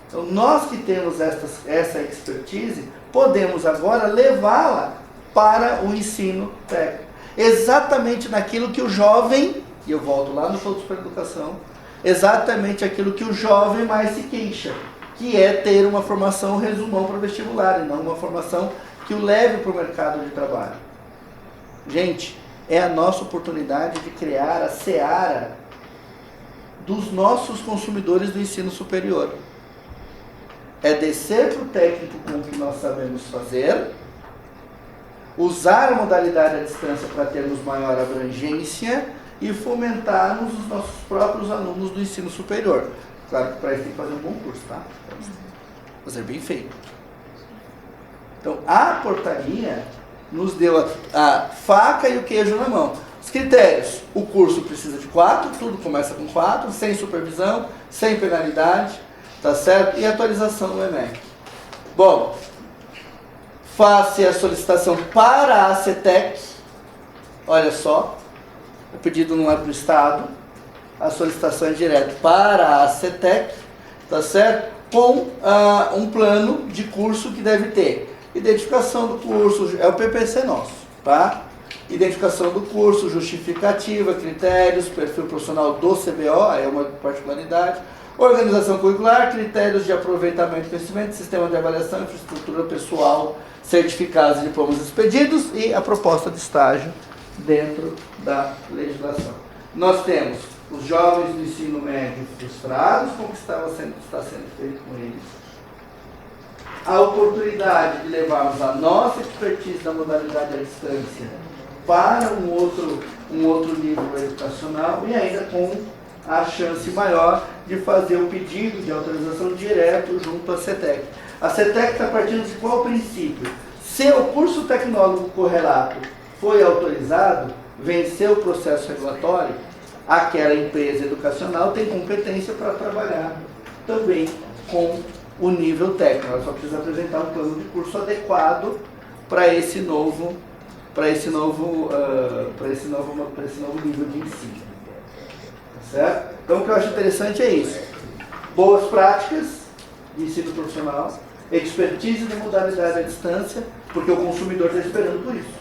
Então nós que temos essa expertise, podemos agora levá-la para o ensino técnico. Exatamente naquilo que o jovem, e eu volto lá no Todos para a Educação, exatamente aquilo que o jovem mais se queixa, que é ter uma formação resumão para vestibular, e não uma formação que o leve para o mercado de trabalho. Gente, é a nossa oportunidade de criar a seara dos nossos consumidores do ensino superior. É descer para o técnico com o que nós sabemos fazer, usar a modalidade à distância para termos maior abrangência e fomentarmos os nossos próprios alunos do ensino superior. Claro que para isso tem que fazer um bom curso, tá? Fazer bem feito. Então, a portaria nos deu a faca e o queijo na mão. Os critérios: o curso precisa de 4, tudo começa com 4, sem supervisão, sem penalidade, tá certo? E atualização do EMEC. Bom, faça a solicitação para a CETEC. Olha só, o pedido não é para o Estado, a solicitação é direto para a CETEC, tá certo? Com um plano de curso que deve ter identificação do curso, é o PPC nosso, tá? Identificação do curso, justificativa, critérios, perfil profissional do CBO, é uma particularidade, organização curricular, critérios de aproveitamento e conhecimento, sistema de avaliação, infraestrutura pessoal, certificados e diplomas expedidos e a proposta de estágio dentro da legislação. Nós temos os jovens do ensino médio frustrados com o que está sendo feito com eles. A oportunidade de levarmos a nossa expertise da modalidade à distância para um outro nível educacional e ainda com a chance maior de fazer o pedido de autorização direto junto à CETEC. A CETEC está partindo de qual princípio? Se o curso tecnólogo correlato foi autorizado, venceu o processo regulatório, aquela empresa educacional tem competência para trabalhar também com o nível técnico. Ela só precisa apresentar um plano de curso adequado para esse novo nível de ensino. Tá certo? Então o que eu acho interessante é isso. Boas práticas de ensino profissional, expertise de modalidade à distância, porque o consumidor está esperando por isso.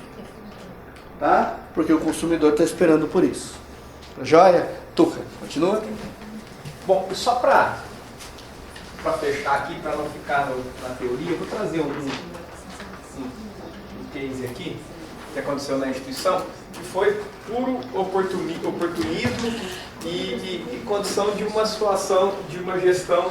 Tá? Porque o consumidor está esperando por isso. Joia? Tuca, continua? Bom, só para fechar aqui, para não ficar na teoria, eu vou trazer um case aqui, que aconteceu na instituição, que foi puro oportunismo e condição de uma situação, de uma gestão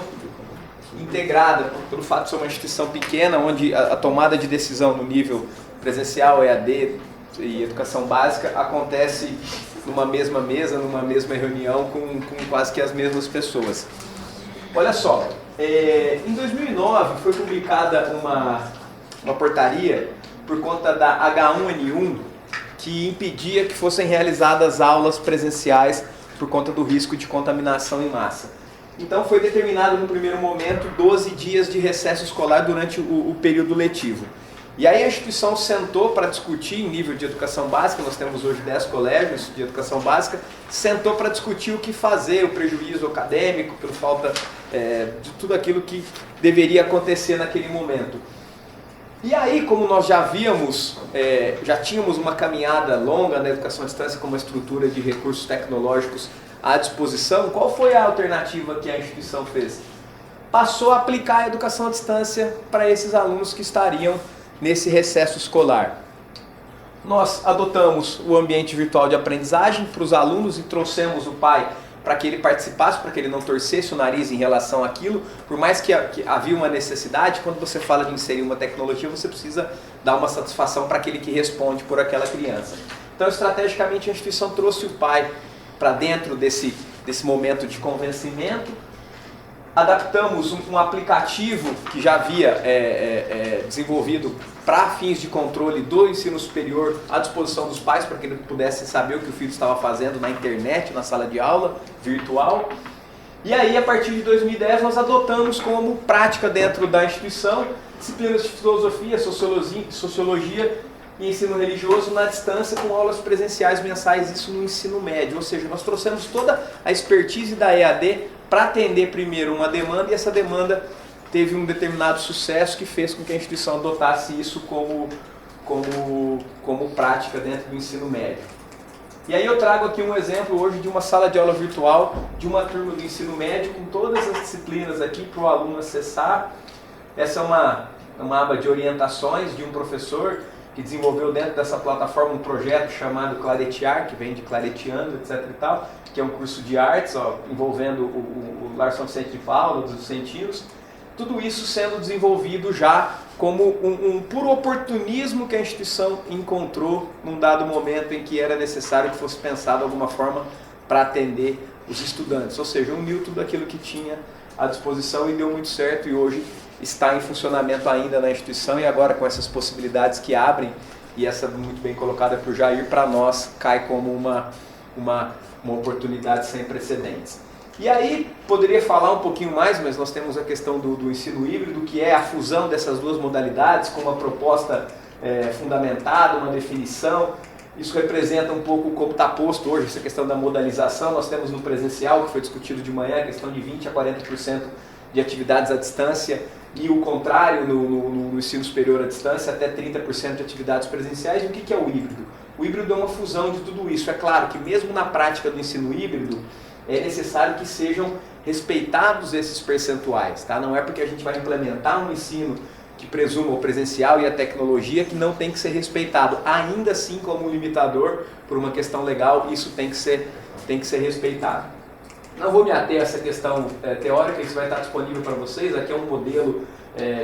integrada, pelo fato de ser uma instituição pequena, onde a tomada de decisão no nível presencial, EAD e educação básica acontece numa mesma mesa, numa mesma reunião com quase que as mesmas pessoas. Olha só, em 2009 foi publicada uma portaria por conta da H1N1 que impedia que fossem realizadas aulas presenciais por conta do risco de contaminação em massa. Então foi determinado no primeiro momento 12 dias de recesso escolar durante o período letivo. E aí a instituição sentou para discutir em nível de educação básica, nós temos hoje 10 colégios de educação básica, sentou para discutir o que fazer, o prejuízo acadêmico, pela falta de tudo aquilo que deveria acontecer naquele momento. E aí, como nós já tínhamos uma caminhada longa na educação à distância com uma estrutura de recursos tecnológicos à disposição, qual foi a alternativa que a instituição fez? Passou a aplicar a educação à distância para esses alunos que estariam nesse recesso escolar. Nós adotamos o ambiente virtual de aprendizagem para os alunos e trouxemos o pai para que ele participasse, para que ele não torcesse o nariz em relação àquilo. Por mais que havia uma necessidade, quando você fala de inserir uma tecnologia, você precisa dar uma satisfação para aquele que responde por aquela criança. Então, estrategicamente, a instituição trouxe o pai para dentro desse momento de convencimento. Adaptamos um aplicativo que já havia desenvolvido para fins de controle do ensino superior à disposição dos pais, para que eles pudessem saber o que o filho estava fazendo na internet, na sala de aula virtual. E aí, a partir de 2010, nós adotamos como prática dentro da instituição disciplinas de filosofia, sociologia e ensino religioso na distância, com aulas presenciais mensais, isso no ensino médio. Ou seja, nós trouxemos toda a expertise da EAD para atender primeiro uma demanda, e essa demanda teve um determinado sucesso que fez com que a instituição adotasse isso como prática dentro do ensino médio. E aí eu trago aqui um exemplo hoje de uma sala de aula virtual de uma turma do ensino médio com todas as disciplinas aqui para o aluno acessar. Essa é uma aba de orientações de um professor que desenvolveu dentro dessa plataforma um projeto chamado Claretear, que vem de Clareteando, etc. e tal, que é um curso de artes envolvendo o Lar São Vicente de Paula, dos Vicentinos. Tudo isso sendo desenvolvido já como um puro oportunismo que a instituição encontrou num dado momento em que era necessário que fosse pensado alguma forma para atender os estudantes. Ou seja, uniu tudo aquilo que tinha à disposição e deu muito certo, e hoje está em funcionamento ainda na instituição, e agora com essas possibilidades que abrem, e essa muito bem colocada por Jair, para nós cai como uma oportunidade sem precedentes. E aí, poderia falar um pouquinho mais, mas nós temos a questão do ensino híbrido, que é a fusão dessas duas modalidades, com uma proposta fundamentada, uma definição. Isso representa um pouco como está posto hoje, essa questão da modalização. Nós temos no presencial, que foi discutido de manhã, a questão de 20% a 40% de atividades à distância, e o contrário no ensino superior à distância, até 30% de atividades presenciais. E o que é o híbrido? O híbrido é uma fusão de tudo isso. É claro que mesmo na prática do ensino híbrido, é necessário que sejam respeitados esses percentuais, tá? Não é porque a gente vai implementar um ensino que presuma o presencial e a tecnologia que não tem que ser respeitado. Ainda assim, como limitador, por uma questão legal, isso tem que ser respeitado. Não vou me ater a essa questão teórica, isso vai estar disponível para vocês. Aqui é um modelo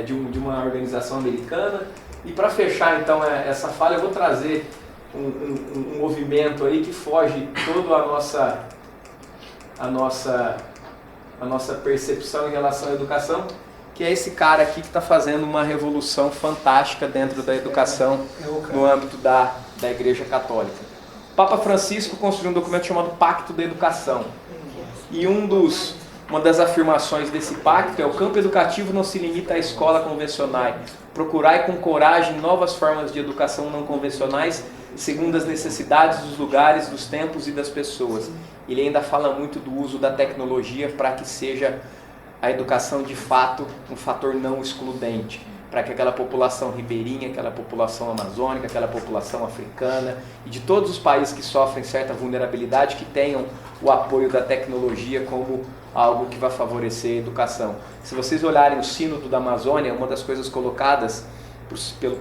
de uma organização americana. E para fechar então essa fala, eu vou trazer um movimento aí que foge toda a nossa percepção em relação à educação, que é esse cara aqui que está fazendo uma revolução fantástica dentro da educação no âmbito da Igreja Católica. O Papa Francisco construiu um documento chamado Pacto da Educação. E uma das afirmações desse pacto é: o campo educativo não se limita à escola convencional. Procurai com coragem novas formas de educação não convencionais, segundo as necessidades dos lugares, dos tempos e das pessoas. Ele ainda fala muito do uso da tecnologia para que seja a educação de fato um fator não excludente, para que aquela população ribeirinha, aquela população amazônica, aquela população africana e de todos os países que sofrem certa vulnerabilidade, que tenham o apoio da tecnologia como algo que vai favorecer a educação. Se vocês olharem o Sínodo da Amazônia, uma das coisas colocadas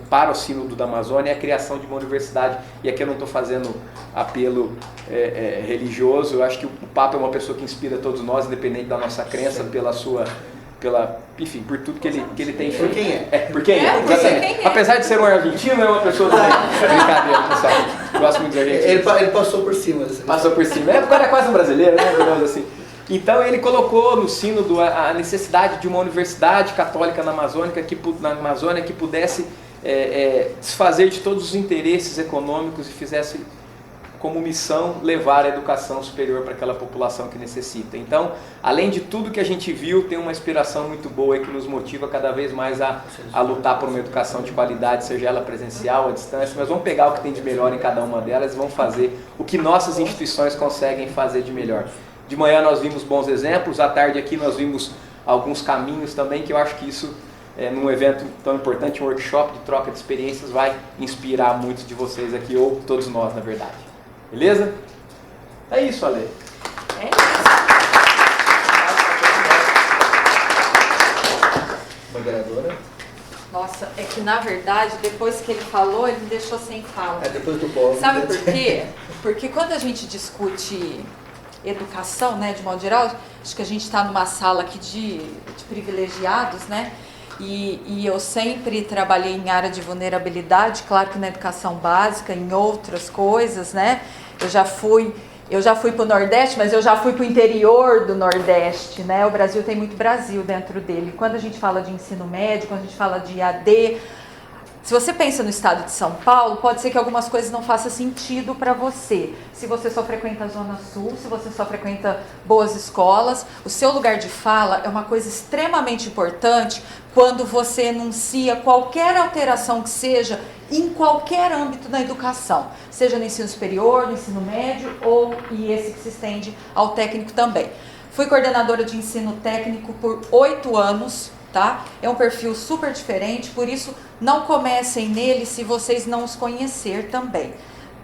para o Sínodo da Amazônia é a criação de uma universidade. E aqui eu não estou fazendo apelo religioso, eu acho que o Papa é uma pessoa que inspira todos nós, independente da nossa crença, enfim, por tudo que ele tem feito. Por quem é? Por quem é, exatamente. Apesar de ser um argentino, é uma pessoa também. Brincadeira, pessoal. Gosto muito de argentino. Ele passou por cima dessa questão. Passou por cima. Porque era quase um brasileiro, né? Digamos assim. Então ele colocou no Sínodo a necessidade de uma universidade católica na Amazônia que pudesse desfazer de todos os interesses econômicos e fizesse como missão levar a educação superior para aquela população que necessita. Então, além de tudo que a gente viu, tem uma inspiração muito boa aí que nos motiva cada vez mais a lutar por uma educação de qualidade, seja ela presencial, à distância, mas vamos pegar o que tem de melhor em cada uma delas e vamos fazer o que nossas instituições conseguem fazer de melhor. De manhã nós vimos bons exemplos, à tarde aqui nós vimos alguns caminhos também, que eu acho que isso, num evento tão importante, um workshop de troca de experiências, vai inspirar muitos de vocês aqui, ou todos nós, na verdade. Beleza? É isso, Ale. É isso. Moderadora. Nossa, é que na verdade, depois que ele falou, ele me deixou sem fala. Depois do povo. Sabe por quê? Porque quando a gente discute educação, né, de modo geral, acho que a gente está numa sala aqui de privilegiados, né? E eu sempre trabalhei em área de vulnerabilidade, claro que na educação básica, em outras coisas, né? Eu já fui Eu já fui para o Nordeste, mas eu já fui para o interior do Nordeste, né? O Brasil tem muito Brasil dentro dele. Quando a gente fala de ensino médio, quando a gente fala de EAD, se você pensa no estado de São Paulo, pode ser que algumas coisas não façam sentido para você. Se você só frequenta a Zona Sul, se você só frequenta boas escolas, o seu lugar de fala é uma coisa extremamente importante quando você enuncia qualquer alteração que seja em qualquer âmbito da educação, seja no ensino superior, no ensino médio e esse que se estende ao técnico também. Fui coordenadora de ensino técnico por 8 anos, tá? É um perfil super diferente, por isso não comecem nele se vocês não os conhecer também.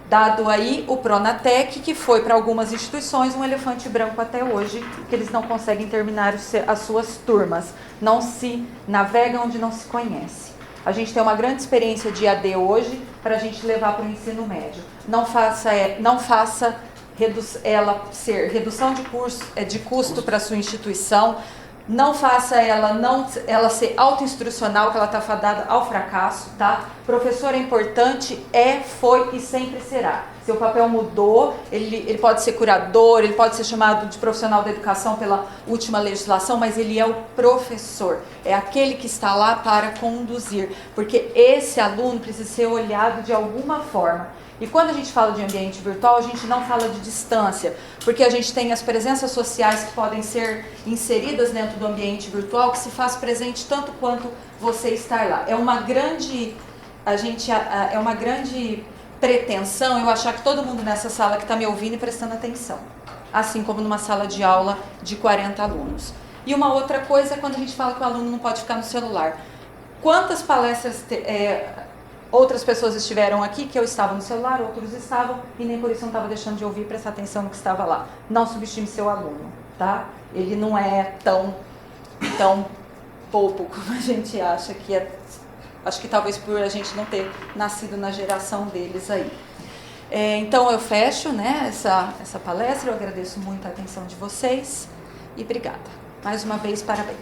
Dado aí o Pronatec, que foi para algumas instituições um elefante branco até hoje, que eles não conseguem terminar as suas turmas. Não se navega onde não se conhece. A gente tem uma grande experiência de AD hoje para a gente levar para o ensino médio. Não faça ela ser redução de custo para a sua instituição. Não faça ela ser autoinstrucional, que ela está fadada ao fracasso, tá? Professor é importante, foi e sempre será. Seu papel mudou, ele pode ser curador, ele pode ser chamado de profissional da educação pela última legislação, mas ele é o professor, é aquele que está lá para conduzir, porque esse aluno precisa ser olhado de alguma forma. E quando a gente fala de ambiente virtual, a gente não fala de distância, porque a gente tem as presenças sociais que podem ser inseridas dentro do ambiente virtual, que se faz presente tanto quanto você estar lá. É uma grande pretensão eu achar que todo mundo nessa sala que está me ouvindo e prestando atenção, assim como numa sala de aula de 40 alunos. E uma outra coisa é quando a gente fala que o aluno não pode ficar no celular. Quantas palestras outras pessoas estiveram aqui que eu estava no celular, outros estavam, e nem por isso eu não estava deixando de ouvir e prestar atenção no que estava lá. Não subestime seu aluno, tá? Ele não é tão pouco como a gente acha que é. Acho que talvez por a gente não ter nascido na geração deles aí. Então eu fecho, né, essa palestra, eu agradeço muito a atenção de vocês e obrigada. Mais uma vez, parabéns.